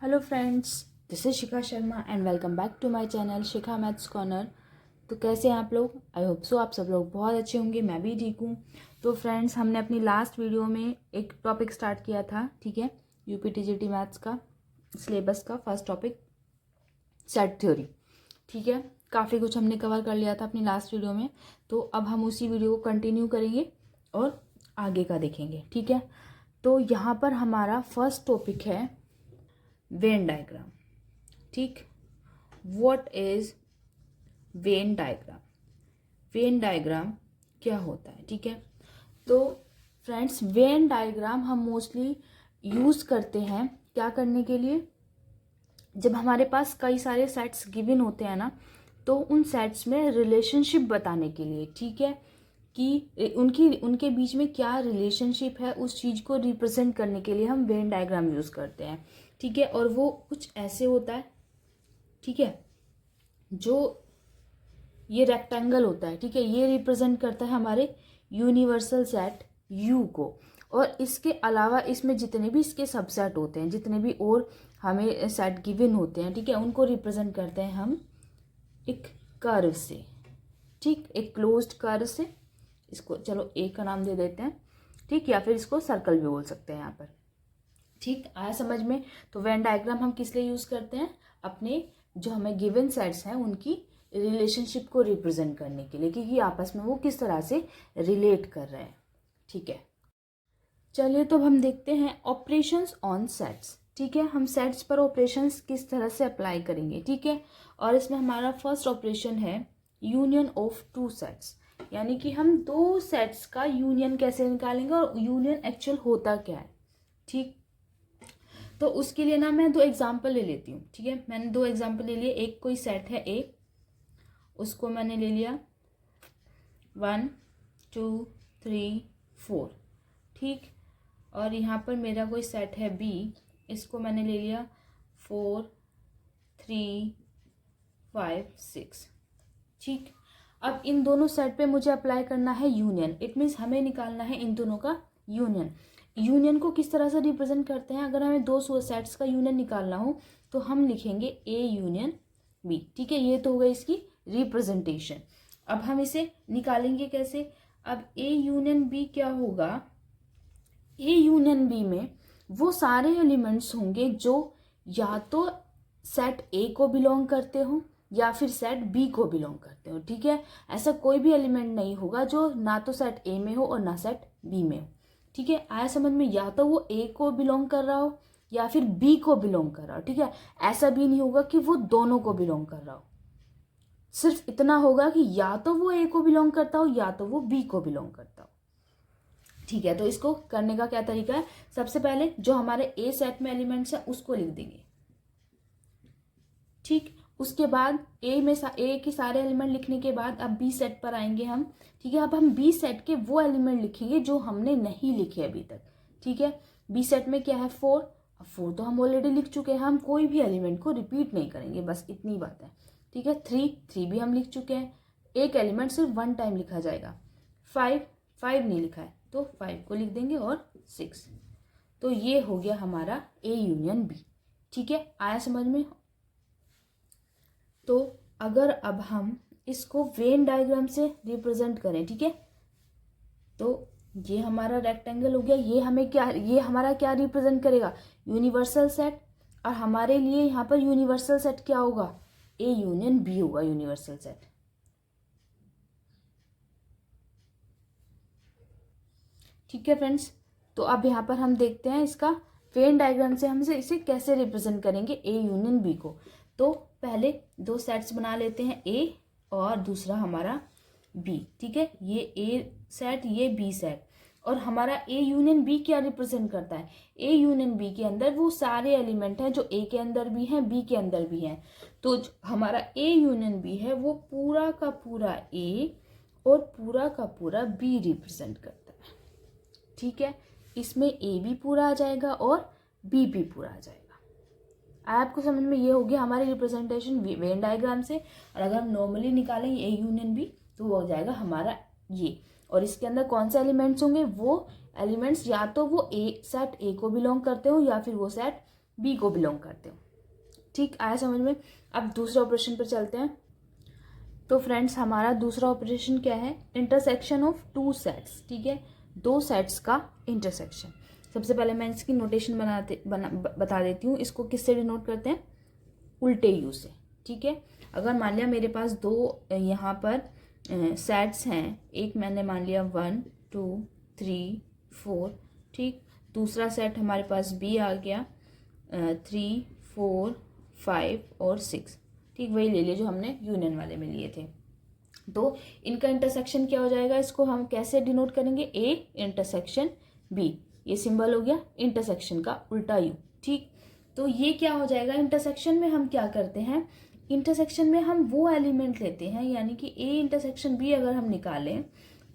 Hello friends, this is Shikha Sharma and welcome back to my channel Shikha maths corner. तो कैसे हैं आप लोग? आई होप सो आप सब लोग बहुत अच्छे होंगे। मैं भी ठीक हूँ। तो फ्रेंड्स, हमने अपनी लास्ट वीडियो में एक टॉपिक स्टार्ट किया था, ठीक है, यूपीटीजीटी मैथ्स का सिलेबस का फर्स्ट टॉपिक सेट थ्योरी, ठीक है। काफ़ी कुछ हमने कवर कर लिया था अपनी लास्ट वीडियो में, तो अब हम उसी वीडियो को कंटिन्यू करेंगे और आगे का देखेंगे, ठीक है। तो यहाँ पर हमारा फर्स्ट टॉपिक है वेन डायग्राम, ठीक। What is Venn diagram? Venn diagram क्या होता है, ठीक है। तो फ्रेंड्स, वेन डायग्राम हम मोस्टली यूज करते हैं क्या करने के लिए? जब हमारे पास कई सारे सेट्स गिवन होते हैं ना, तो उन सेट्स में रिलेशनशिप बताने के लिए, ठीक है, कि उनके बीच में क्या रिलेशनशिप है, उस चीज़ को रिप्रेजेंट करने के लिए हम वेन डायग्राम यूज़ करते हैं, ठीक है। और वो कुछ ऐसे होता है, ठीक है, जो ये रेक्टेंगल होता है, ठीक है, ये रिप्रेजेंट करता है हमारे यूनिवर्सल सेट यू को। और इसके अलावा इसमें जितने भी इसके सबसेट होते हैं, जितने भी और हमें सेट गिवन होते हैं, ठीक है, उनको रिप्रेजेंट करते हैं हम एक कर्व से, ठीक, एक क्लोज्ड कर्व से। इसको चलो ए का नाम दे देते हैं, ठीक, या फिर इसको सर्कल भी बोल सकते हैं यहाँ पर, ठीक। आया समझ में? तो वेन डायग्राम हम किस लिए यूज करते हैं? अपने जो हमें गिवन सेट्स हैं उनकी रिलेशनशिप को रिप्रेजेंट करने के लिए, क्योंकि आपस में वो किस तरह से रिलेट कर रहे हैं, ठीक है। चलिए, तो हम देखते हैं ऑपरेशंस ऑन सेट्स, ठीक है। हम सेट्स पर ऑपरेशंस किस तरह से अप्लाई करेंगे, ठीक है। और इसमें हमारा फर्स्ट ऑपरेशन है यूनियन ऑफ टू सेट्स, यानी कि हम दो सेट्स का यूनियन कैसे निकालेंगे और यूनियन एक्चुअल होता क्या है, ठीक। तो उसके लिए ना मैं दो एग्जाम्पल ले लेती हूँ, ठीक है। मैंने दो एग्जाम्पल ले लिए। एक कोई सेट है ए, उसको मैंने ले लिया 1 2 3 4, ठीक। और यहाँ पर मेरा कोई सेट है बी, इसको मैंने ले लिया 4 3 5 6, ठीक। अब इन दोनों सेट पे मुझे अप्लाई करना है यूनियन। इट मीन्स हमें निकालना है इन दोनों का यूनियन। यूनियन को किस तरह से रिप्रेजेंट करते हैं? अगर हमें दो सेट्स का यूनियन निकालना हो तो हम लिखेंगे ए यूनियन बी, ठीक है। ये तो होगा इसकी रिप्रेजेंटेशन। अब हम इसे निकालेंगे कैसे? अब ए यूनियन बी क्या होगा? ए यूनियन बी में वो सारे एलिमेंट्स होंगे जो या तो सेट ए को बिलोंग करते हो या फिर सेट बी को बिलोंग करते हो, ठीक है। ऐसा कोई भी एलिमेंट नहीं होगा जो ना तो सेट ए में हो और ना सेट बी में हो, ठीक है। आया समझ में? या तो वो ए को बिलोंग कर रहा हो या फिर बी को बिलोंग कर रहा हो, ठीक है। ऐसा भी नहीं होगा कि वो दोनों को बिलोंग कर रहा हो। सिर्फ इतना होगा कि या तो वो ए को बिलोंग करता हो या तो वो बी को बिलोंग करता हो, ठीक है। तो इसको करने का क्या तरीका है? सबसे पहले जो हमारे ए सेट में एलिमेंट्स है उसको लिख देंगे, ठीक। उसके बाद ए के सारे एलिमेंट लिखने के बाद अब बी सेट पर आएंगे हम, ठीक है। अब हम बी सेट के वो एलिमेंट लिखेंगे जो हमने नहीं लिखे अभी तक, ठीक है। बी सेट में क्या है? 4। अब 4 तो हम ऑलरेडी लिख चुके हैं, हम कोई भी एलिमेंट को रिपीट नहीं करेंगे, बस इतनी बात है, ठीक है। 3 भी हम लिख चुके हैं, एक एलिमेंट सिर्फ 1 टाइम लिखा जाएगा। 5 नहीं लिखा है तो 5 को लिख देंगे और 6। तो ये हो गया हमारा ए यूनियन बी, ठीक है। आया समझ में? तो अगर अब हम इसको वेन डायग्राम से रिप्रेजेंट करें, ठीक है, तो ये हमारा रेक्टेंगल हो गया। ये हमारा क्या रिप्रेजेंट करेगा? Universal set. और हमारे लिए यहाँ पर यूनिवर्सल सेट क्या होगा? ए यूनियन बी होगा यूनिवर्सल सेट, ठीक है फ्रेंड्स। तो अब यहाँ पर हम देखते हैं इसका वेन डायग्राम से हम इसे कैसे रिप्रेजेंट करेंगे ए यूनियन बी को। तो पहले दो सेट्स बना लेते हैं, ए और दूसरा हमारा बी, ठीक है। ये ए सेट, ये बी सेट। और हमारा ए यूनियन बी क्या रिप्रेजेंट करता है? ए यूनियन बी के अंदर वो सारे एलिमेंट हैं जो ए के अंदर भी हैं, बी के अंदर भी हैं। तो हमारा ए यूनियन बी है वो पूरा का पूरा ए और पूरा का पूरा बी रिप्रेजेंट करता है, ठीक है। इसमें ए भी पूरा आ जाएगा और बी भी पूरा आ जाएगा। आपको समझ में? ये हो गया हमारी रिप्रेजेंटेशन वेन डायग्राम से। और अगर हम नॉर्मली निकालेंगे ए यूनियन बी तो वो हो जाएगा हमारा ये। और इसके अंदर कौन से एलिमेंट्स होंगे? वो एलिमेंट्स या तो वो ए सेट ए को बिलोंग करते हो या फिर वो सेट बी को बिलोंग करते हो। ठीक, आया समझ में। अब दूसरे ऑपरेशन पर चलते हैं। तो फ्रेंड्स हमारा दूसरा ऑपरेशन क्या है, इंटरसेक्शन ऑफ टू सेट्स। ठीक है, दो सेट्स का इंटरसेक्शन। सबसे पहले मैं इसकी नोटेशन बता देती हूँ। इसको किससे डिनोट करते हैं, उल्टे यू से। ठीक है, अगर मान लिया मेरे पास दो यहाँ पर सेट्स हैं, एक मैंने मान लिया 1 2 3 4, ठीक, दूसरा सेट हमारे पास बी आ गया 3 4 5 और 6, ठीक, वही ले लिए जो हमने यूनियन वाले में लिए थे। तो इनका इंटरसेक्शन क्या हो जाएगा, इसको हम कैसे डिनोट करेंगे, ए इंटरसेक्शन बी। ये सिंबल हो गया इंटरसेक्शन का उल्टा यू। ठीक, तो ये क्या हो जाएगा, इंटरसेक्शन में हम क्या करते हैं, इंटरसेक्शन में हम वो एलिमेंट लेते हैं, यानी कि ए इंटरसेक्शन बी अगर हम निकालें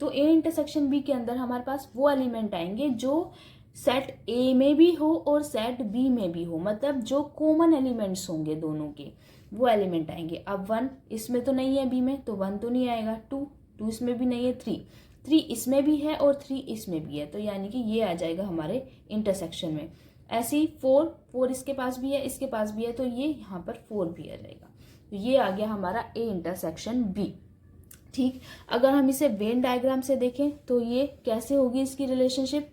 तो ए इंटरसेक्शन बी के अंदर हमारे पास वो एलिमेंट आएंगे जो सेट ए में भी हो और सेट बी में भी हो, मतलब जो कॉमन एलिमेंट्स होंगे दोनों के, वो एलिमेंट आएंगे। अब 1 इसमें तो नहीं है बी में, तो 1 तो नहीं आएगा। 2 इसमें भी नहीं है। 3 इसमें भी है और 3 इसमें भी है, तो यानी कि ये आ जाएगा हमारे इंटरसेक्शन में। ऐसे ही 4 इसके पास भी है, इसके पास भी है, तो ये यहाँ पर 4 भी आ जाएगा। तो ये आ गया हमारा ए इंटरसेक्शन बी। ठीक, अगर हम इसे वेन डायग्राम से देखें तो ये कैसे होगी इसकी रिलेशनशिप,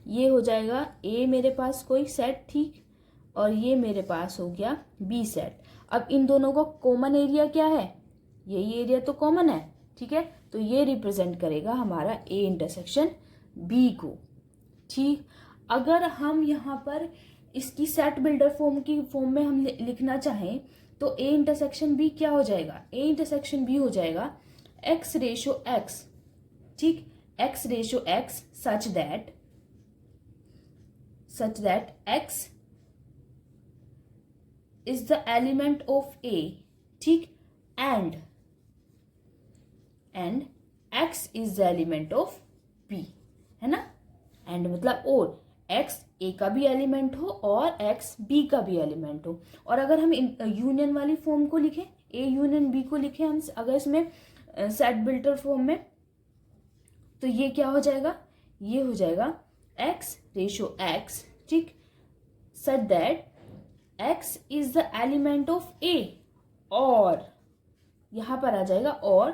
ये हो जाएगा ए मेरे पास कोई सेट, ठीक, और ये मेरे पास हो गया बी सेट। अब इन दोनों का कॉमन एरिया क्या है, यही एरिया तो कॉमन है। ठीक है, तो ये रिप्रेजेंट करेगा हमारा ए इंटरसेक्शन बी को। ठीक, अगर हम यहाँ पर इसकी सेट बिल्डर फॉर्म में हम लिखना चाहें तो ए इंटरसेक्शन बी क्या हो जाएगा, ए इंटरसेक्शन बी हो जाएगा x रेशो x। ठीक, x ratio x such that x is the element of A, ठीक, and x is the element of B, है ना। and मतलब और x A का भी एलिमेंट हो और x B का भी एलिमेंट हो। और अगर हम यूनियन वाली फॉर्म को लिखें, A यूनियन B को लिखें हम अगर इसमें सेट बिल्डर फॉर्म में, तो ये क्या हो जाएगा, ये हो जाएगा x रेशो x, ठीक, सच that x is the element of A, और यहां पर आ जाएगा और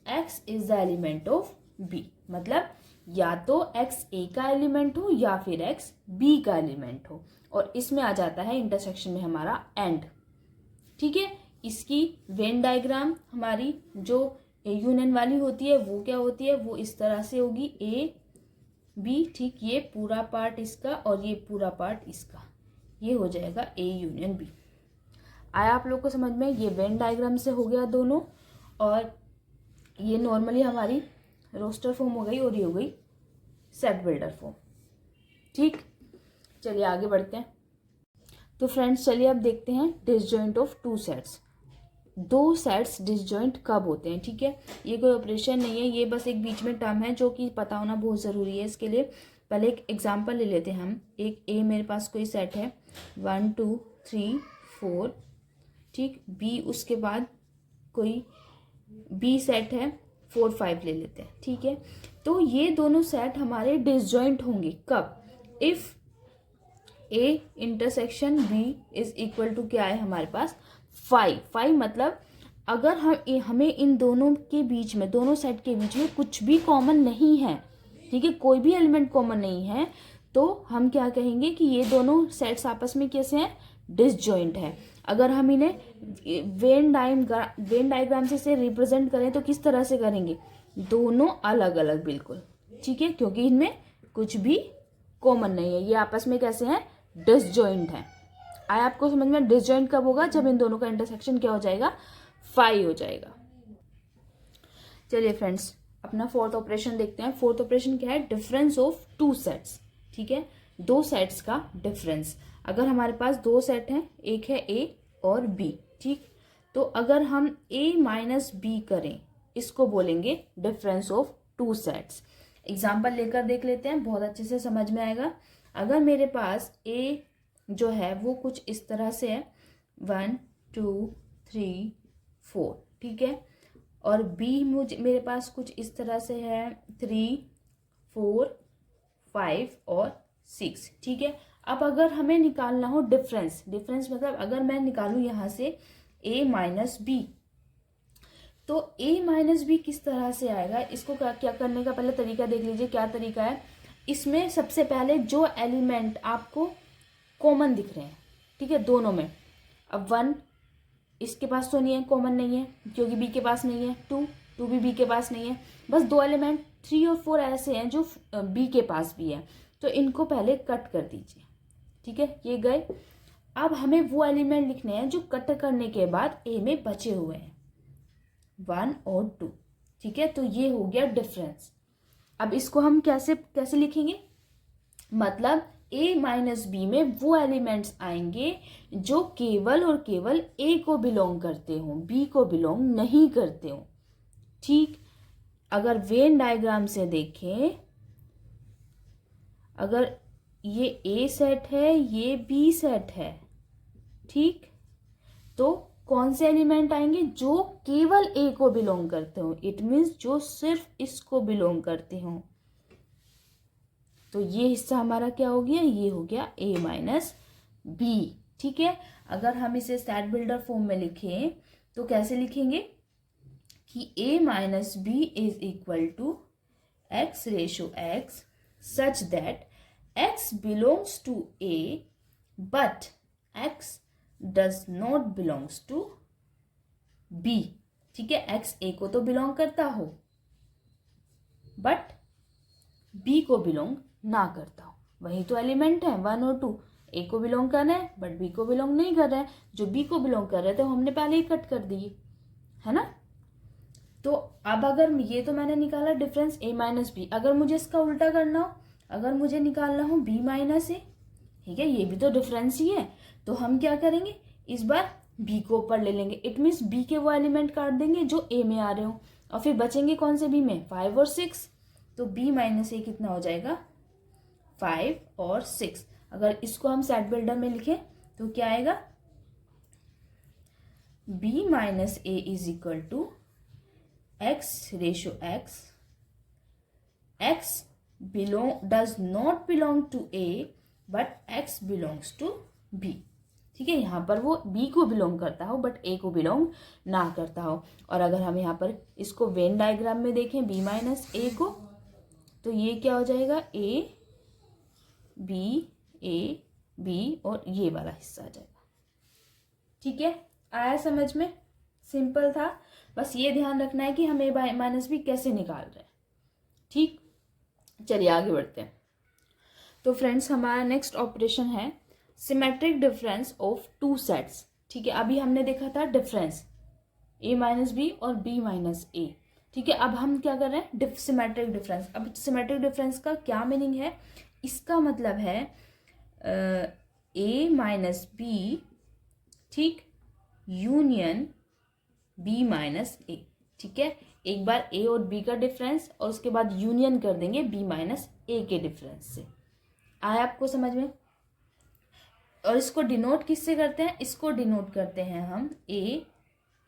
x is the element of B, मतलब या तो x A का एलिमेंट हो या फिर x B का एलिमेंट हो। और इसमें आ जाता है इंटरसेक्शन में हमारा एंड। ठीक है, इसकी वेन डायग्राम हमारी जो यूनियन वाली होती है वो क्या होती है, वो इस तरह से होगी ए बी, ठीक, ये पूरा पार्ट इसका और ये पूरा पार्ट इसका, ये हो जाएगा ए यूनियन बी। आया आप लोग को समझ में, ये वेन डायग्राम से हो गया दोनों, और ये नॉर्मली हमारी रोस्टर फॉर्म हो गई और ये हो गई सेट बिल्डर फॉर्म। ठीक, चलिए आगे बढ़ते हैं। तो फ्रेंड्स चलिए अब देखते हैं डिसजॉइंट ऑफ टू सेट्स। दो सेट्स डिसजॉइंट कब होते हैं। ठीक है, ये कोई ऑपरेशन नहीं है, ये बस एक बीच में टर्म है जो कि पता होना बहुत ज़रूरी है। इसके लिए पहले एक एग्जांपल ले लेते हैं हम। एक ए मेरे पास कोई सेट है 1 2 3 4, ठीक, बी उसके बाद कोई बी सेट है 4 5 ले लेते हैं। ठीक है, तो ये दोनों सेट हमारे डिसजॉइंट होंगे कब, if A intersection B is equal to क्या है हमारे पास 5 मतलब अगर हमें इन दोनों के बीच में, दोनों सेट के बीच में कुछ भी कॉमन नहीं है, ठीक है, कोई भी एलिमेंट कॉमन नहीं है, तो हम क्या कहेंगे कि ये दोनों सेट्स आपस में कैसे हैं, डिसजॉइंट है। अगर हम इन्हें वेन डायग्राम से इसे रिप्रेजेंट करें तो किस तरह से करेंगे, दोनों अलग अलग बिल्कुल, ठीक है, क्योंकि इनमें कुछ भी कॉमन नहीं है, ये आपस में कैसे हैं, डिसजॉइंट है। आया आपको समझ में, डिसजॉइंट कब होगा, जब इन दोनों का इंटरसेक्शन क्या हो जाएगा, 5 हो जाएगा। चलिए फ्रेंड्स अपना फोर्थ ऑपरेशन देखते हैं। फोर्थ ऑपरेशन क्या है, डिफरेंस ऑफ टू सेट्स। ठीक है, दो सेट्स का डिफरेंस। अगर हमारे पास दो सेट हैं, एक है ए और बी, ठीक, तो अगर हम ए माइनस बी करें, इसको बोलेंगे difference of two sets. Example लेकर देख लेते हैं, बहुत अच्छे से समझ में आएगा। अगर मेरे पास ए जो है वो कुछ इस तरह से है 1 2 3 4, ठीक है, और बी मेरे पास कुछ इस तरह से है 3 4 5 और 6, ठीक है। अब अगर हमें निकालना हो डिफरेंस, डिफरेंस मतलब अगर मैं निकालूं यहाँ से a माइनस बी, तो a माइनस बी किस तरह से आएगा, इसको क्या करने का पहले तरीका देख लीजिए। क्या तरीका है, इसमें सबसे पहले जो एलिमेंट आपको कॉमन दिख रहे हैं, ठीक है, दोनों में, अब 1 इसके पास तो नहीं है, कॉमन नहीं है क्योंकि b के पास नहीं है, 2 भी b के पास नहीं है, बस 2 एलिमेंट 3 और 4 ऐसे हैं जो b के पास भी है, तो इनको पहले कट कर दीजिए, ठीक है, ये गए। अब हमें वो एलिमेंट लिखने हैं जो कट करने के बाद a में बचे हुए हैं, 1 और 2, ठीक है, तो ये हो गया डिफरेंस। अब इसको हम कैसे लिखेंगे, मतलब a माइनस बी में वो एलिमेंट्स आएंगे जो केवल और केवल a को बिलोंग करते हो, b को बिलोंग नहीं करते हो, ठीक। अगर वेन डायग्राम से देखें, अगर ये a सेट है, ये b सेट है, ठीक, तो कौन से एलिमेंट आएंगे जो केवल a को बिलोंग करते हो, इट मीन्स जो सिर्फ इसको बिलोंग करते हो, तो ये हिस्सा हमारा क्या हो गया, ये हो गया a माइनस बी, ठीक है। अगर हम इसे सेट बिल्डर फॉर्म में लिखें तो कैसे लिखेंगे कि a minus B is equal to x ratio x such that x belongs to a but x does not belongs to b, ठीक है, x a को तो बिलोंग करता हो बट b को बिलोंग ना करता हो, वही तो एलिमेंट है 1 और 2, a को बिलोंग कर रहे हैं बट b को बिलोंग नहीं कर रहे हैं, जो b को बिलोंग कर रहे थे हमने पहले ही कट कर दिए, है ना। तो अब अगर ये तो मैंने निकाला डिफरेंस a माइनस बी, अगर मुझे इसका उल्टा करना हो, अगर मुझे निकालना हो b माइनस ए, ठीक है, ये भी तो डिफरेंस ही है, तो हम क्या करेंगे, इस बार b को ऊपर ले लेंगे, इट मीन्स b के वो एलिमेंट काट देंगे जो a में आ रहे हो, और फिर बचेंगे कौन से b में, 5 और 6, तो b माइनस ए कितना हो जाएगा, 5 और 6। अगर इसको हम सेट बिल्डर में लिखें तो क्या आएगा, b minus A is equal to x ratio x, x does not belong to a but x belongs to b, ठीक है, यहाँ पर वो b को बिलोंग करता हो बट a को बिलोंग ना करता हो। और अगर हम यहाँ पर इसको वेन डायग्राम में देखें b माइनस ए को, तो ये क्या हो जाएगा, a b और ये वाला हिस्सा आ जाएगा, ठीक है, आया समझ में, सिंपल था, बस ये ध्यान रखना है कि हम a माइनस बी कैसे निकाल रहे हैं, ठीक। चलिए आगे बढ़ते हैं। तो फ्रेंड्स हमारा नेक्स्ट ऑपरेशन है सिमेट्रिक डिफरेंस ऑफ 2 सेट्स, ठीक है, अभी हमने देखा था डिफरेंस a माइनस बी और b माइनस ए, ठीक है, अब हम क्या कर रहे हैं, सिमेट्रिक डिफरेंस। अब सिमेट्रिक डिफरेंस का क्या मीनिंग है, इसका मतलब है a माइनस बी, ठीक, यूनियन b माइनस ए, ठीक है, एक बार a और b का डिफरेंस और उसके बाद यूनियन कर देंगे b माइनस ए के डिफरेंस से, आया आपको समझ में। और इसको डिनोट किससे करते हैं, इसको डिनोट करते हैं हम a,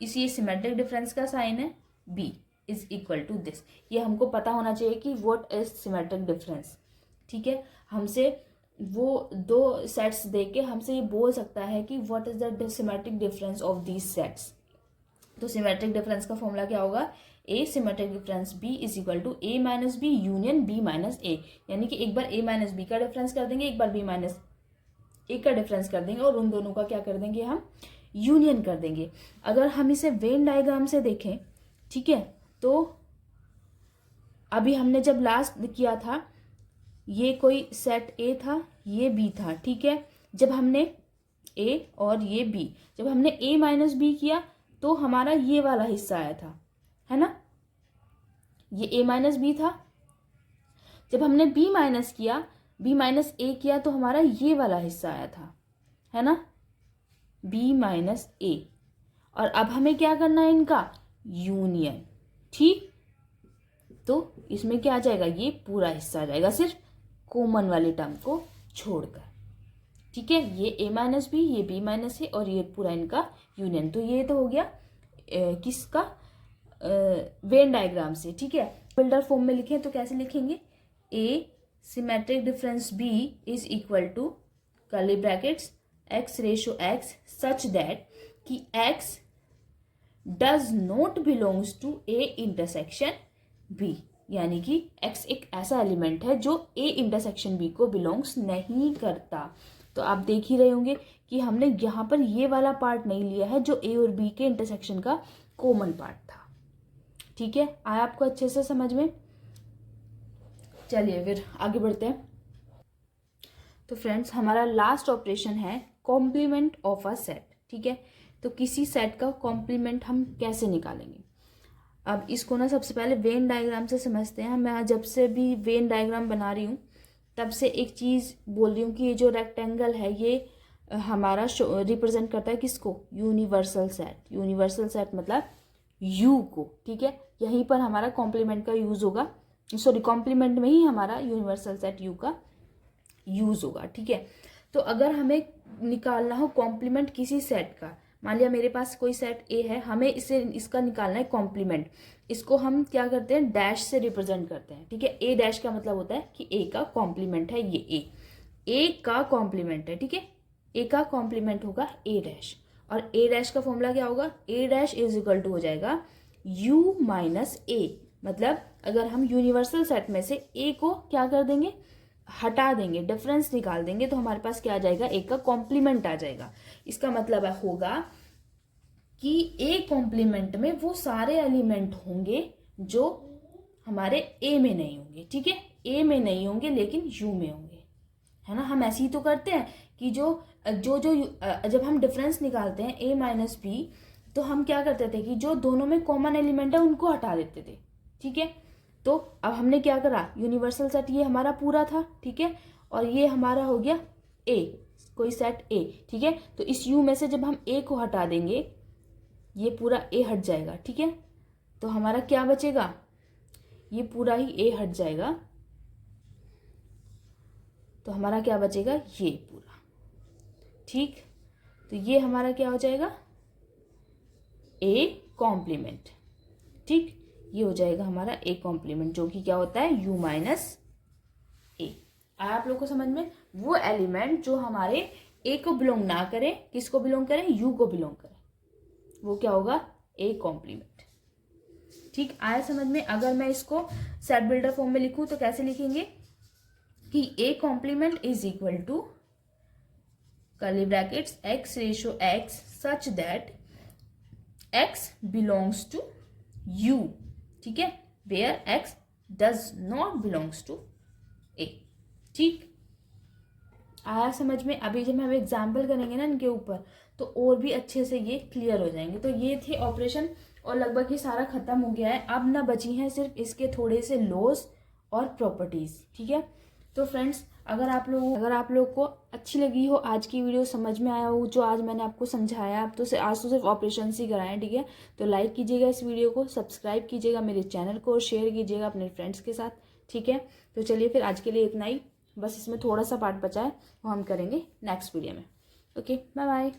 इसी सिमेट्रिक डिफरेंस का साइन है, b is equal to this, ये हमको पता होना चाहिए कि व्हाट इज सिमेट्रिक डिफरेंस, ठीक है, हमसे वो 2 सेट्स देके हमसे ये बोल सकता है कि what is the symmetric difference of these sets. तो सिमेट्रिक डिफरेंस का फॉर्मूला क्या होगा, a symmetric difference b is equal to a minus B union b minus A, यानी कि एक बार a माइनस बी का डिफरेंस कर देंगे, एक बार b माइनस ए का डिफरेंस कर देंगे और उन दोनों का क्या कर देंगे, हम यूनियन कर देंगे। अगर हम इसे वेन डायग्राम से देखें, ठीक है, तो अभी हमने जब लास्ट किया था ये कोई सेट a था, ये b था, ठीक है, जब हमने a और ये b, जब हमने a माइनस बी किया तो हमारा ये वाला हिस्सा आया था, है ना, ये a माइनस बी था, जब हमने b माइनस किया, b माइनस ए किया तो हमारा ये वाला हिस्सा आया था, है ना, b माइनस ए, और अब हमें क्या करना है, इनका यूनियन, ठीक, तो इसमें क्या आ जाएगा, ये पूरा हिस्सा आ जाएगा सिर्फ कॉमन वाले टर्म को छोड़कर, ठीक है, ये a माइनस बी, ये b माइनस ए और ये पूरा इनका यूनियन, तो ये तो हो गया किसका, वेन डायग्राम से, ठीक है। बिल्डर फॉर्म में लिखें तो कैसे लिखेंगे, a symmetric difference b is equal to curly brackets x ratio x such that कि x does not belongs to a intersection b, यानी कि x एक ऐसा एलिमेंट है जो a इंटरसेक्शन b को बिलोंग्स नहीं करता। तो आप देख ही रहे होंगे कि हमने यहाँ पर ये वाला पार्ट नहीं लिया है जो a और b के इंटरसेक्शन का कॉमन पार्ट था। ठीक है, आया आपको अच्छे से समझ में? चलिए फिर आगे बढ़ते हैं। तो फ्रेंड्स हमारा लास्ट ऑपरेशन है कॉम्प्लीमेंट ऑफ अ सेट। ठीक है, तो किसी सेट का कॉम्प्लीमेंट हम कैसे निकालेंगे? अब इसको ना सबसे पहले वेन डायग्राम से समझते हैं। मैं जब से भी वेन डायग्राम बना रही हूँ तब से एक चीज़ बोल रही हूँ कि ये जो रेक्टेंगल है ये हमारा रिप्रेजेंट करता है किसको? Universal set. यूनिवर्सल सेट मतलब यू को। ठीक है, यहीं पर हमारा कॉम्प्लीमेंट का यूज़ होगा, सॉरी कॉम्प्लीमेंट में ही हमारा यूनिवर्सल सेट यू का यूज़ होगा। ठीक है, तो अगर हमें निकालना हो कॉम्प्लीमेंट किसी सेट का, मान लिया मेरे पास कोई सेट ए है, हमें इसका निकालना है कॉम्प्लीमेंट। इसको हम क्या करते हैं? डैश से रिप्रेजेंट करते हैं। ठीक है, ए डैश का मतलब होता है कि ए का कॉम्प्लीमेंट है ये ए का कॉम्प्लीमेंट है। ठीक है, ए का कॉम्प्लीमेंट होगा ए डैश, और ए डैश का फॉर्मूला क्या होगा? ए डैश इज इक्वल टू हो जाएगा यू माइनस ए। मतलब अगर हम यूनिवर्सल सेट में से ए को क्या कर देंगे? हटा देंगे, डिफरेंस निकाल देंगे, तो हमारे पास क्या आ जाएगा? ए का कॉम्प्लीमेंट आ जाएगा। इसका मतलब होगा कि ए कॉम्प्लीमेंट में वो सारे एलिमेंट होंगे जो हमारे ए में नहीं होंगे। ठीक है, ए में नहीं होंगे लेकिन यू में होंगे, है ना। हम ऐसे ही तो करते हैं कि जब हम डिफरेंस निकालते हैं ए माइनस बी, तो हम क्या करते थे कि जो दोनों में कॉमन एलिमेंट है उनको हटा देते थे। ठीक है, तो अब हमने क्या करा? यूनिवर्सल सेट ये हमारा पूरा था। ठीक है, और ये हमारा हो गया ए, कोई सेट ए। ठीक है, तो इस यू में से जब हम ए को हटा देंगे ये पूरा ए हट जाएगा। ठीक है, तो हमारा क्या बचेगा? ये पूरा ही ए हट जाएगा, तो हमारा क्या बचेगा? ये पूरा। ठीक, तो ये हमारा क्या हो जाएगा? A complement. ठीक, ये हो जाएगा हमारा ए कॉम्प्लीमेंट, जो कि क्या होता है? यू माइनस ए। आया आप लोग को समझ में? वो एलिमेंट जो हमारे ए को बिलोंग ना करे, किसको बिलोंग करे? यू को बिलोंग करे, वो क्या होगा? A complement. ठीक, आया समझ में? अगर मैं इसको सेट बिल्डर फॉर्म में लिखूं तो कैसे लिखेंगे कि A complement is equal to curly brackets x ratio x such that x belongs to u। ठीक है, where x does not belongs to a। ठीक, आया समझ में? अभी जब हम एग्जाम्पल करेंगे ना इनके ऊपर तो और भी अच्छे से ये क्लियर हो जाएंगे। तो ये थे ऑपरेशन और लगभग ये सारा खत्म हो गया है। अब ना बची हैं सिर्फ इसके थोड़े से लॉस और प्रॉपर्टीज। ठीक है, तो फ्रेंड्स अगर आप लोग को अच्छी लगी हो आज की वीडियो, समझ में आया हो जो आज मैंने आपको समझाया, आप तो आज तो सिर्फ ऑपरेशन ही कराएं। ठीक है, तो लाइक कीजिएगा इस वीडियो को, सब्सक्राइब कीजिएगा मेरे चैनल को और शेयर कीजिएगा अपने फ्रेंड्स के साथ। ठीक है, तो चलिए फिर आज के लिए इतना ही, बस इसमें थोड़ा सा पार्ट बचा है वो हम करेंगे नेक्स्ट वीडियो में। Okay, bye bye.